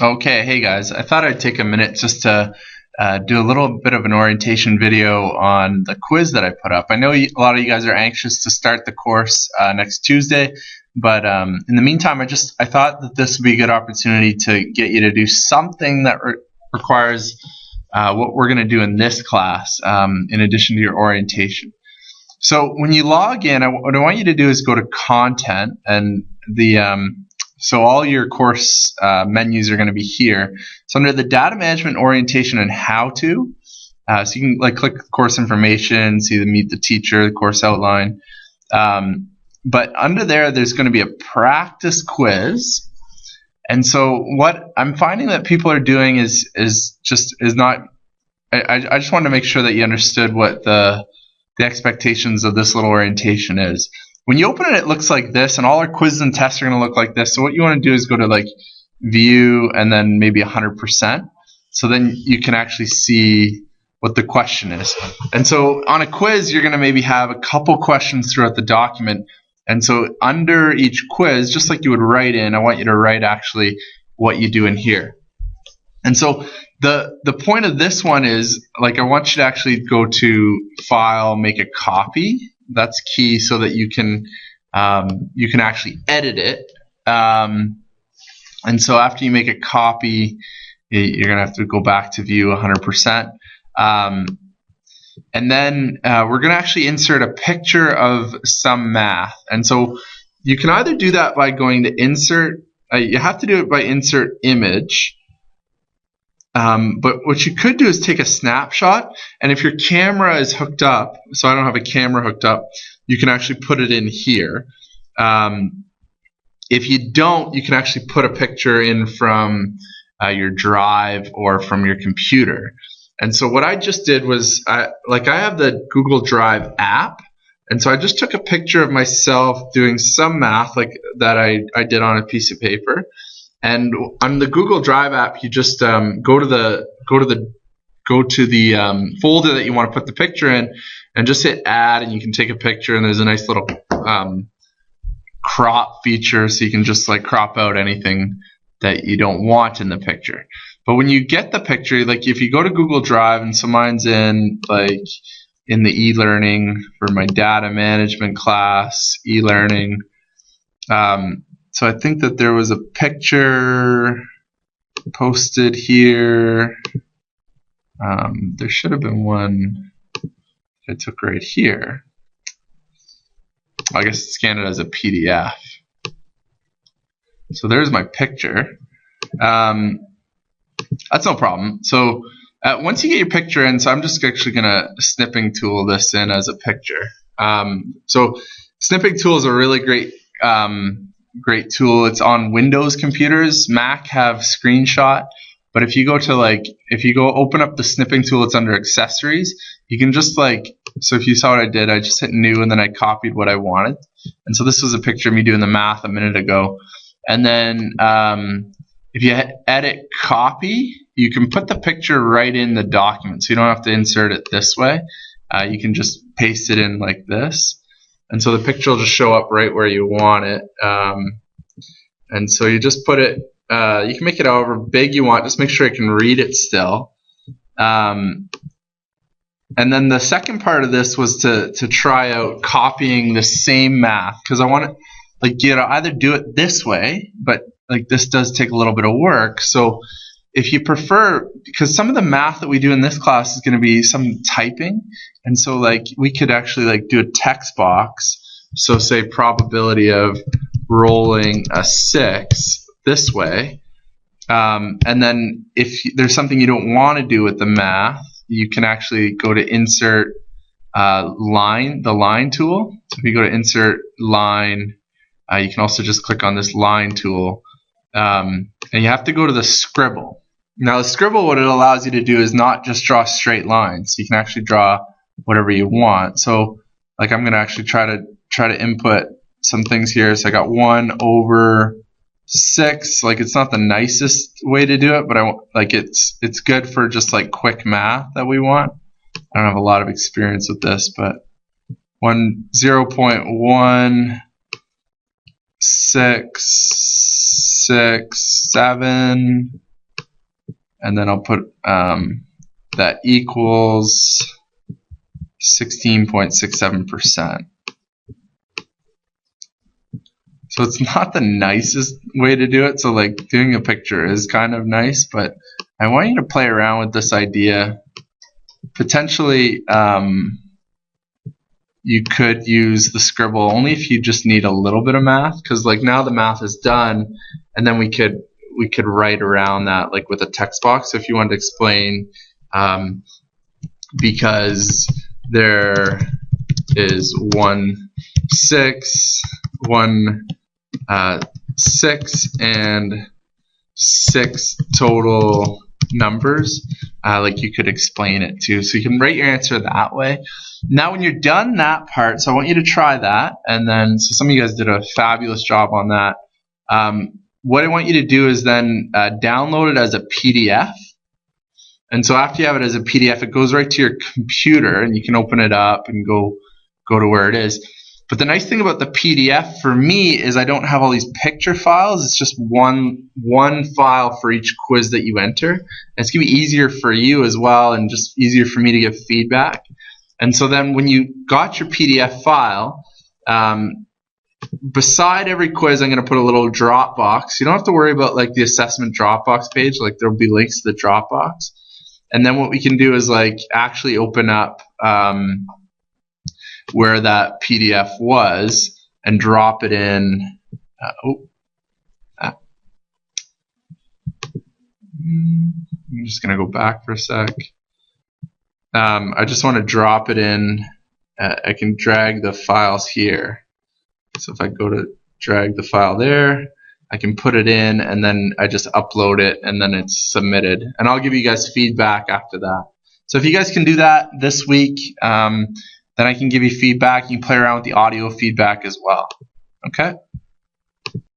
Okay, hey guys, I thought I'd take a minute just to do a little bit of an orientation video on the quiz that I put up. I know a lot of you guys are anxious to start the course next Tuesday, but in the meantime, I thought that this would be a good opportunity to get you to do something that requires what we're going to do in this class in addition to your orientation. So when you log in, what I want you to do is go to Content, and so all your course menus are going to be here. So under the Data Management, Orientation, and How To, so you can click Course Information, see the Meet the Teacher, the course outline. But under there's going to be a practice quiz. And so what I'm finding that people are doing is not. I just wanted to make sure that you understood what the expectations of this little orientation is. When you open it, it looks like this, and all our quizzes and tests are going to look like this. So what you want to do is go to View and then maybe 100%. So then you can actually see what the question is. And so on a quiz, you're going to maybe have a couple questions throughout the document. And so under each quiz, just like you would write in, I want you to write actually what you do in here. And so the point of this one is, I want you to actually go to File, make a copy. That's key so that you can actually edit it. And so after you make a copy, you're going to have to go back to View 100%. And then we're going to actually insert a picture of some math. And so you can either do that by going to Insert. You have to do it by Insert Image. But what you could do is take a snapshot, and if your camera is hooked up, so I don't have a camera hooked up, you can actually put it in here. If you don't, you can actually put a picture in from your drive or from your computer. And so what I just did was, I have the Google Drive app, and so I just took a picture of myself doing some math that I did on a piece of paper. And on the Google Drive app, you just go to the folder that you want to put the picture in, and just hit Add, and you can take a picture. And there's a nice little crop feature, so you can just crop out anything that you don't want in the picture. But when you get the picture, if you go to Google Drive, and so mine's in in the e-learning for my data management class, e-learning. So I think that there was a picture posted here. There should have been one I took right here. I guess scan it as a PDF. So there's my picture. That's no problem. So once you get your picture in, so I'm just actually going to snipping tool this in as a picture. So snipping tool is a really great tool. It's on Windows computers. Mac have screenshot, but if you go open up the snipping tool, it's under accessories. You can just so if you saw what I did, I just hit new and then I copied what I wanted. And so this was a picture of me doing the math a minute ago. And then if you edit copy, you can put the picture right in the document, so you don't have to insert it this way. You can just paste it in like this. And so the picture will just show up right where you want it. And so you just put it, you can make it however big you want, just make sure I can read it still. And then the second part of this was to try out copying the same math, because I want to either do it this way, but this does take a little bit of work. So if you prefer, because some of the math that we do in this class is going to be some typing, and so we could actually do a text box. So say probability of rolling a 6 this way, and then if there's something you don't want to do with the math, you can actually go to Insert the line tool. So if you go to Insert line, you can also just click on this line tool, and you have to go to the scribble. Now the scribble, what it allows you to do is not just draw straight lines. You can actually draw whatever you want. So I'm going to actually try to input some things here. So I got 1/6. It's not the nicest way to do it, but it's good for just quick math that we want. I don't have a lot of experience with this, but 0.1667 and then I'll put that equals 16.67%. So it's not the nicest way to do it. So like doing a picture is kind of nice, but I want you to play around with this idea. Potentially, you could use the scribble only if you just need a little bit of math, because like now the math is done, and then we could write around that like with a text box. So if you wanted to explain, because there is 1, 6, 1, 6, and 6 total numbers, like you could explain it too. So you can write your answer that way. Now when you're done that part, so I want you to try that, and then so some of you guys did a fabulous job on that. What I want you to do is then download it as a PDF. And so after you have it as a PDF, it goes right to your computer, and you can open it up and go to where it is. But the nice thing about the PDF for me is I don't have all these picture files. It's just one file for each quiz that you enter. And it's going to be easier for you as well, and just easier for me to give feedback. And so then when you got your PDF file, beside every quiz, I'm going to put a little Dropbox. You don't have to worry about like the assessment Dropbox page. Like there'll be links to the Dropbox. And then what we can do is like actually open up where that PDF was and drop it in. I'm just going to go back for a sec. I just want to drop it in. I can drag the files here. So if I go to drag the file there, I can put it in, and then I just upload it, and then it's submitted. And I'll give you guys feedback after that. So if you guys can do that this week, then I can give you feedback. You can play around with the audio feedback as well. Okay?